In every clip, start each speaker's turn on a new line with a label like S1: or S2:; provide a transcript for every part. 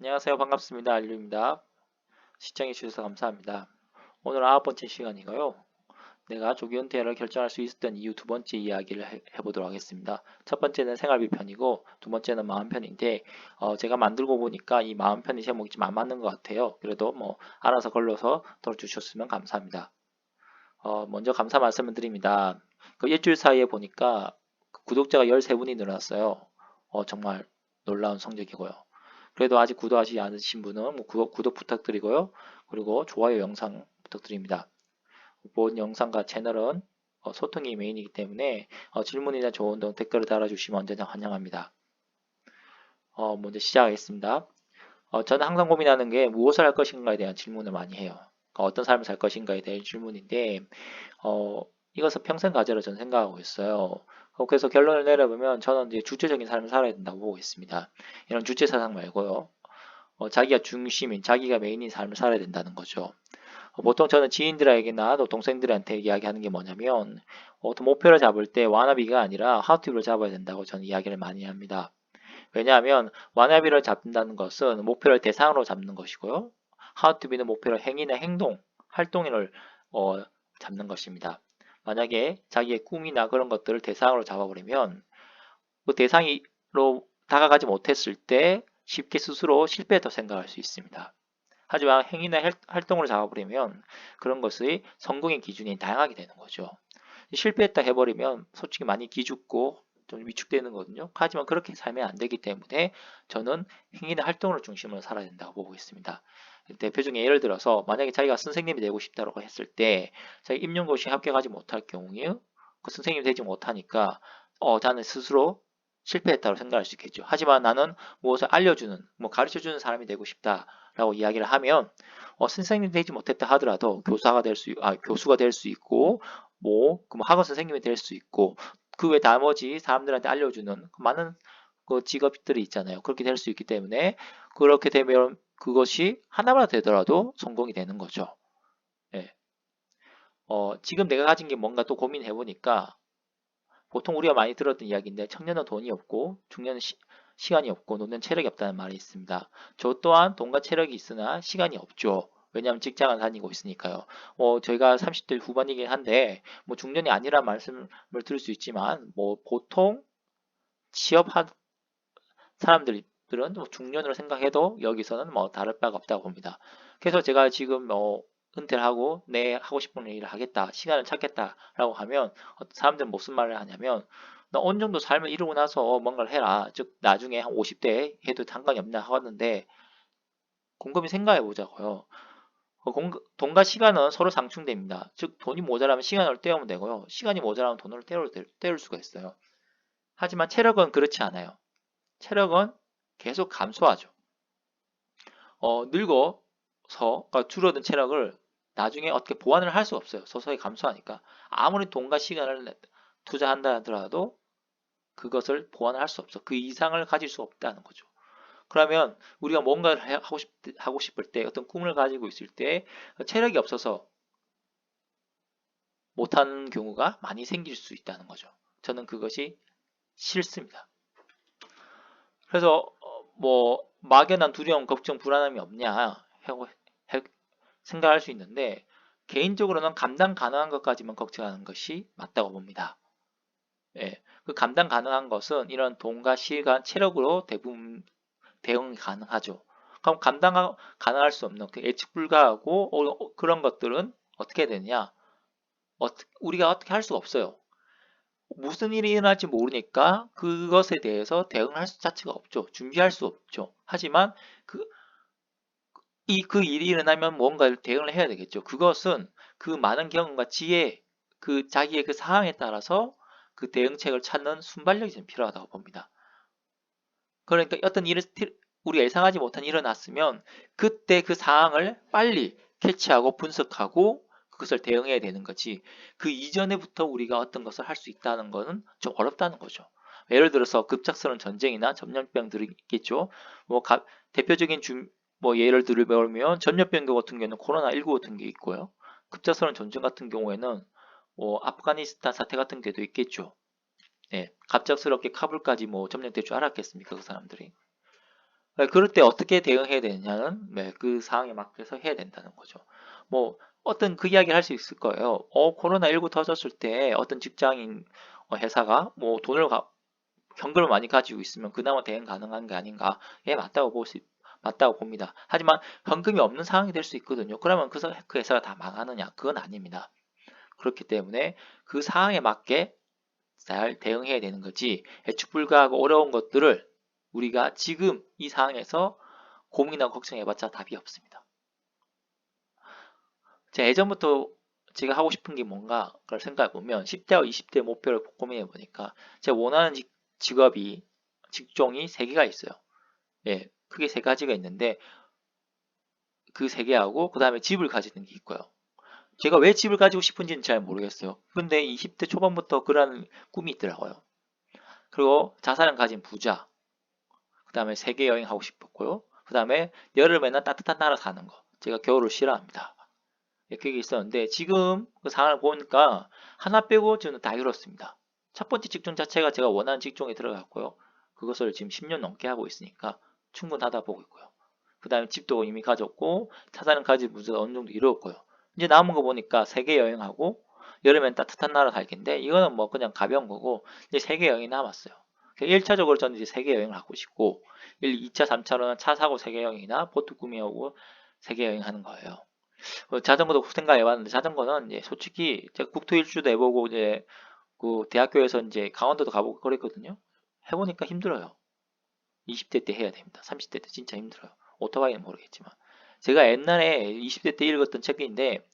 S1: 안녕하세요. 반갑습니다. 알류입니다. 시청해 주셔서 감사합니다. 오늘 9번째 시간이고요. 내가 조기 은퇴를 결정할 수 있었던 이유 두 번째 이야기를 해보도록 하겠습니다. 첫 번째는 생활비 편이고 두 번째는 마음 편인데 제가 만들고 보니까 이 마음 편이 제목이 좀 안 맞는 것 같아요. 그래도 뭐 알아서 걸러서 들어주셨으면 감사합니다. 먼저 감사 말씀을 드립니다. 그 일주일 사이에 보니까 구독자가 13분이 늘어났어요. 정말 놀라운 성적이고요. 그래도 아직 구독하지 않으신 분은 뭐 구독 부탁드리고요. 그리고 좋아요 영상 부탁드립니다. 본 영상과 채널은 소통이 메인이기 때문에 질문이나 조언 등 댓글을 달아주시면 언제나 환영합니다. 먼저 시작하겠습니다. 저는 항상 고민하는 게 무엇을 할 것인가에 대한 질문을 많이 해요. 그러니까 어떤 삶을 살 것인가에 대한 질문인데 이것을 평생 가져라 저는 생각하고 있어요. 그래서 결론을 내려보면 저는 이제 주체적인 삶을 살아야 된다고 보고 있습니다. 이런 주체 사상 말고요. 자기가 중심인, 자기가 메인인 삶을 살아야 된다는 거죠. 보통 저는 지인들에게나 또 동생들한테 이야기하는 게 뭐냐면 어떤 목표를 잡을 때 와나비가 아니라 하우투비를 잡아야 된다고 저는 이야기를 많이 합니다. 왜냐하면 와나비를 잡는다는 것은 목표를 대상으로 잡는 것이고요. 하우투비는 목표를 행위나 행동, 활동을 어, 잡는 것입니다. 만약에 자기의 꿈이나 그런 것들을 대상으로 잡아버리면 그 대상으로 다가가지 못했을 때 쉽게 스스로 실패했다고 생각할 수 있습니다. 하지만 행위나 활동을 잡아버리면 그런 것의 성공의 기준이 다양하게 되는 거죠. 실패했다 해버리면 솔직히 많이 기죽고 좀 위축되는 거거든요. 하지만 그렇게 살면 안 되기 때문에 저는 행위나 활동을 중심으로 살아야 된다고 보고 있습니다. 대표 중에 예를 들어서 만약에 자기가 선생님이 되고 싶다고 했을 때 자기 임용고시에 합격하지 못할 경우에 그 선생님이 되지 못하니까 나는 스스로 실패했다고 생각할 수 있겠죠. 하지만 나는 무엇을 알려주는, 뭐 가르쳐주는 사람이 되고 싶다라고 이야기를 하면 선생님이 되지 못했다 하더라도 교수가 될 수 있고 뭐 학원 선생님이 될 수 있고 그 외 나머지 사람들한테 알려주는 많은 그 직업들이 있잖아요. 그렇게 될 수 있기 때문에 그렇게 되면 그것이 하나만 되더라도 성공이 되는 거죠. 예. 지금 내가 가진 게 뭔가 또 고민해 보니까 보통 우리가 많이 들었던 이야기인데 청년은 돈이 없고 중년은 시간이 없고 노년은 체력이 없다는 말이 있습니다. 저 또한 돈과 체력이 있으나 시간이 없죠. 왜냐하면 직장을 다니고 있으니까요. 저희가 30대 후반이긴 한데 뭐 중년이 아니라 말씀을 드릴 수 있지만 뭐 보통 취업한 사람들은 뭐 중년으로 생각해도 여기서는 뭐 다를 바가 없다고 봅니다. 그래서 제가 지금 은퇴를 하고 내 하고 싶은 일을 하겠다, 시간을 찾겠다라고 하면 사람들은 무슨 말을 하냐면 너 어느 정도 삶을 이루고 나서 뭔가를 해라. 즉 나중에 한 50대 해도 상관이 없냐 하는데 곰곰이 생각해 보자고요. 돈과 시간은 서로 상충됩니다. 즉 돈이 모자라면 시간을 때우면 되고요. 시간이 모자라면 돈을 때울 수가 있어요. 하지만 체력은 그렇지 않아요. 체력은 계속 감소하죠. 늙어서 그러니까 줄어든 체력을 나중에 어떻게 보완을 할 수 없어요. 서서히 감소하니까. 아무리 돈과 시간을 투자한다 하더라도 그것을 보완을 할 수 없어. 그 이상을 가질 수 없다는 거죠. 그러면 우리가 뭔가를 하고 싶을 때 어떤 꿈을 가지고 있을 때 체력이 없어서 못하는 경우가 많이 생길 수 있다는 거죠. 저는 그것이 싫습니다. 그래서 뭐 막연한 두려움, 걱정, 불안함이 없냐 생각할 수 있는데 개인적으로는 감당 가능한 것까지만 걱정하는 것이 맞다고 봅니다. 예, 그 감당 가능한 것은 이런 돈과 시간, 체력으로 대부분 대응이 가능하죠. 그럼 감당 가능할 수 없는 그 예측 불가하고 그런 것들은 어떻게 되냐? 우리가 어떻게 할 수가 없어요. 무슨 일이 일어날지 모르니까 그것에 대해서 대응할 수 자체가 없죠. 준비할 수 없죠. 하지만 그 그 일이 일어나면 뭔가를 대응을 해야 되겠죠. 그것은 그 많은 경험과 지혜, 그 자기의 그 상황에 따라서 그 대응책을 찾는 순발력이 좀 필요하다고 봅니다. 그러니까 어떤 일을 우리가 예상하지 못한 일이 일어났으면 그때 그 상황을 빨리 캐치하고 분석하고 그것을 대응해야 되는 거지. 그 이전에부터 우리가 어떤 것을 할 수 있다는 것은 좀 어렵다는 거죠. 예를 들어서 급작스러운 전쟁이나 전염병들이 있겠죠. 뭐 대표적인 뭐 예를 들면 전염병 같은 경우는 코로나19 같은 게 있고요. 급작스러운 전쟁 같은 경우에는 뭐 아프가니스탄 사태 같은 게도 있겠죠. 네, 갑작스럽게 카불까지 뭐 점령될 줄 알았겠습니까, 그 사람들이? 그럴 때 어떻게 대응해야 되느냐는 그 상황에 맞춰서 해야 된다는 거죠. 뭐 어떤 그 이야기를 할 수 있을 거예요. 코로나19 터졌을 때 어떤 직장인 회사가 뭐 현금을 많이 가지고 있으면 그나마 대응 가능한 게 아닌가. 맞다고 봅니다. 하지만 현금이 없는 상황이 될 수 있거든요. 그러면 그 회사가 다 망하느냐? 그건 아닙니다. 그렇기 때문에 그 상황에 맞게 잘 대응해야 되는 거지. 예측 불가하고 어려운 것들을 우리가 지금 이 상황에서 고민하고 걱정해봤자 답이 없습니다. 제가 예전부터 제가 하고 싶은 게 뭔가 그걸 생각해보면 10대와 20대 목표를 고민해보니까 제가 원하는 직종이 세 개가 있어요. 예, 크게 세 가지가 있는데 그 세 개하고 그 다음에 집을 가지는 게 있고요. 제가 왜 집을 가지고 싶은지는 잘 모르겠어요. 근데 20대 초반부터 그런 꿈이 있더라고요. 그리고 자산을 가진 부자, 그 다음에 세계 여행하고 싶었고요. 그 다음에 여름에는 따뜻한 나라 사는 거. 제가 겨울을 싫어합니다. 예, 그게 있었는데 지금 그 상황을 보니까 하나 빼고 저는 다 이뤘습니다. 첫 번째 직종 자체가 제가 원하는 직종에 들어갔고요. 그것을 지금 10년 넘게 하고 있으니까 충분하다 보고 있고요. 그 다음에 집도 이미 가졌고 자산은 가진 문제가 어느 정도 이루었고요. 이제 남은 거 보니까 세계 여행하고 여름엔 따뜻한 나라 살기인데 이거는 뭐 그냥 가벼운 거고 이제 세계 여행이 남았어요. 1차적으로 저는 이제 세계 여행을 하고 싶고 2차, 3차로는 차 사고 세계 여행이나 보트 구매하고 세계 여행하는 거예요. 자전거도 생각해봤는데 자전거는 이제 솔직히 제가 국토 일주도 해보고 이제 그 대학교에서 이제 강원도도 가보고 그랬거든요. 해보니까 힘들어요. 20대 때 해야 됩니다. 30대 때 진짜 힘들어요. 오토바이는 모르겠지만. 제가 옛날에 20대 때 읽었던 책인데,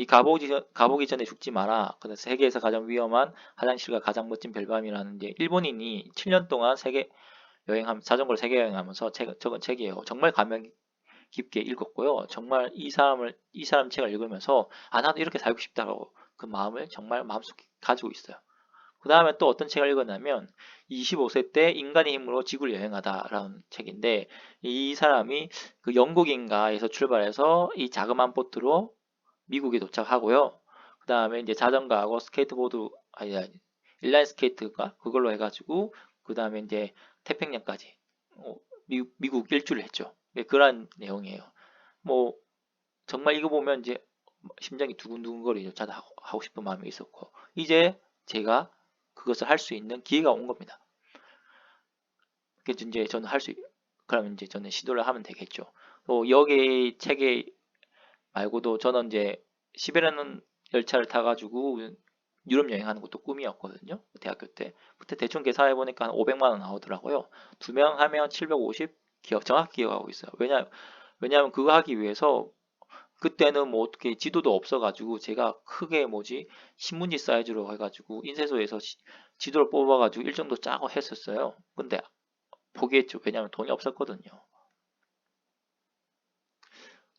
S1: 가보기 전에 죽지 마라. 그래서 세계에서 가장 위험한 화장실과 가장 멋진 별밤이라는 이제 일본인이 7년 동안 자전거를 세계 여행하면서 적은 책이에요. 정말 감명 깊게 읽었고요. 정말 이 사람 책을 읽으면서, 나도 이렇게 살고 싶다고 그 마음을 정말 마음속에 가지고 있어요. 그 다음에 또 어떤 책을 읽었냐면 25세 때 인간의 힘으로 지구를 여행하다라는 책인데 이 사람이 그 영국인가에서 출발해서 이 자그마한 보트로 미국에 도착하고요. 그 다음에 이제 자전거하고 스케이트보드 인라인 스케이트가 그걸로 해가지고 그 다음에 이제 태평양까지 미국 일주를 했죠. 그런 내용이에요. 뭐 정말 이거 보면 이제 심장이 두근두근거리죠. 저도 하고 싶은 마음이 있었고 이제 제가 그것을 할 수 있는 기회가 온 겁니다. 그래서 이제 저는 그러면 이제 저는 시도를 하면 되겠죠. 또 여기 책에 말고도 저는 이제 시베리안 열차를 타가지고 유럽 여행하는 것도 꿈이었거든요. 대학교 때. 그때 대충 계산해 보니까 한 500만 원 나오더라고요. 두 명 하면 750 정확히 기억하고 있어요. 왜냐면 그거 하기 위해서 그때는 뭐 어떻게 지도도 없어가지고 제가 크게 신문지 사이즈로 해가지고 인쇄소에서 지도를 뽑아가지고 일정도 짜고 했었어요. 근데 포기했죠. 왜냐면 돈이 없었거든요.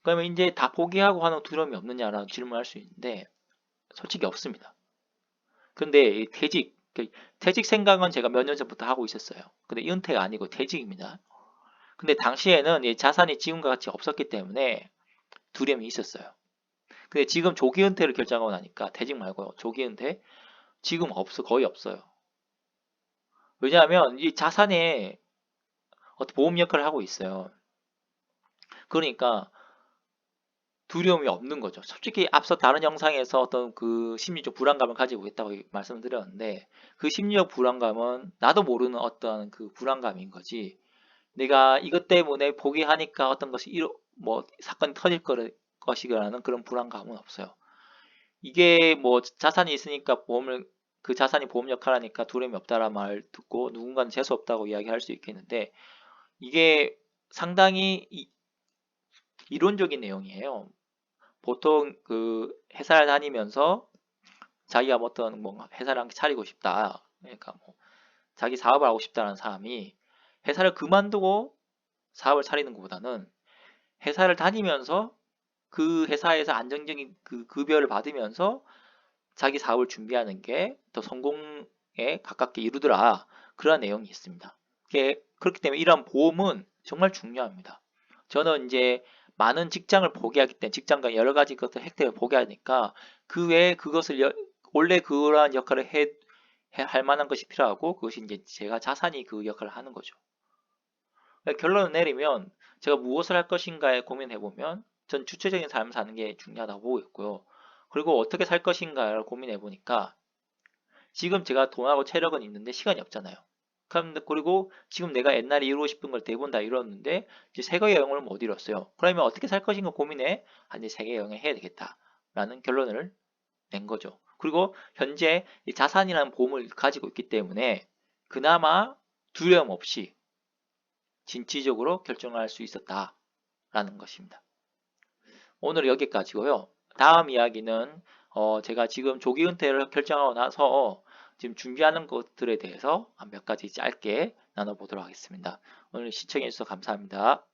S1: 그러면 이제 다 포기하고 하는 두려움이 없느냐라는 질문을 할 수 있는데 솔직히 없습니다. 근데 퇴직 생각은 제가 몇 년 전부터 하고 있었어요. 근데 은퇴가 아니고 퇴직입니다. 근데 당시에는 이 자산이 지금과 같이 없었기 때문에 두려움이 있었어요. 근데 지금 조기 은퇴를 결정하고 나니까 퇴직 말고요. 조기 은퇴 지금 거의 없어요. 왜냐하면 이 자산에 어떤 보험 역할을 하고 있어요. 그러니까 두려움이 없는 거죠. 솔직히 앞서 다른 영상에서 어떤 그 심리적 불안감을 가지고 있다고 말씀을 드렸는데 그 심리적 불안감은 나도 모르는 어떤 그 불안감인 거지. 내가 이것 때문에 포기하니까 어떤 것이 사건이 터질 것이라는 그런 불안감은 없어요. 이게 뭐 자산이 있으니까 그 자산이 보험 역할을 하니까 두려움이 없다라는 말 듣고 누군가는 재수 없다고 이야기할 수 있겠는데 이게 상당히 이론적인 내용이에요. 보통 그 회사를 다니면서 자기가 어떤 회사를 차리고 싶다. 그러니까 뭐 자기 사업을 하고 싶다는 사람이 회사를 그만두고 사업을 차리는 것보다는 회사를 다니면서 그 회사에서 안정적인 그 급여를 받으면서 자기 사업을 준비하는 게 더 성공에 가깝게 이루더라. 그런 내용이 있습니다. 그렇기 때문에 이런 보험은 정말 중요합니다. 저는 이제 많은 직장을 포기하기 때문에 직장과 여러 가지 것들 혜택을 포기하니까 그 외에 원래 그러한 역할을 할 만한 것이 필요하고 그것이 이제 제가 자산이 그 역할을 하는 거죠. 결론을 내리면 제가 무엇을 할 것인가에 고민해보면 전 주체적인 삶을 사는 게 중요하다고 보고 있고요. 그리고 어떻게 살 것인가를 고민해보니까 지금 제가 돈하고 체력은 있는데 시간이 없잖아요. 그리고 지금 내가 옛날에 이루고 싶은 걸 대부분 다 이뤘는데 이제 세계 여행을 못 이뤘어요. 그러면 어떻게 살 것인가 고민해 아니 세계 여행을 해야 되겠다라는 결론을 낸 거죠. 그리고 현재 이 자산이라는 보험을 가지고 있기 때문에 그나마 두려움 없이 진취적으로 결정할 수 있었다라는 것입니다. 오늘 여기까지고요. 다음 이야기는 제가 지금 조기 은퇴를 결정하고 나서 지금 준비하는 것들에 대해서 몇 가지 짧게 나눠보도록 하겠습니다. 오늘 시청해주셔서 감사합니다.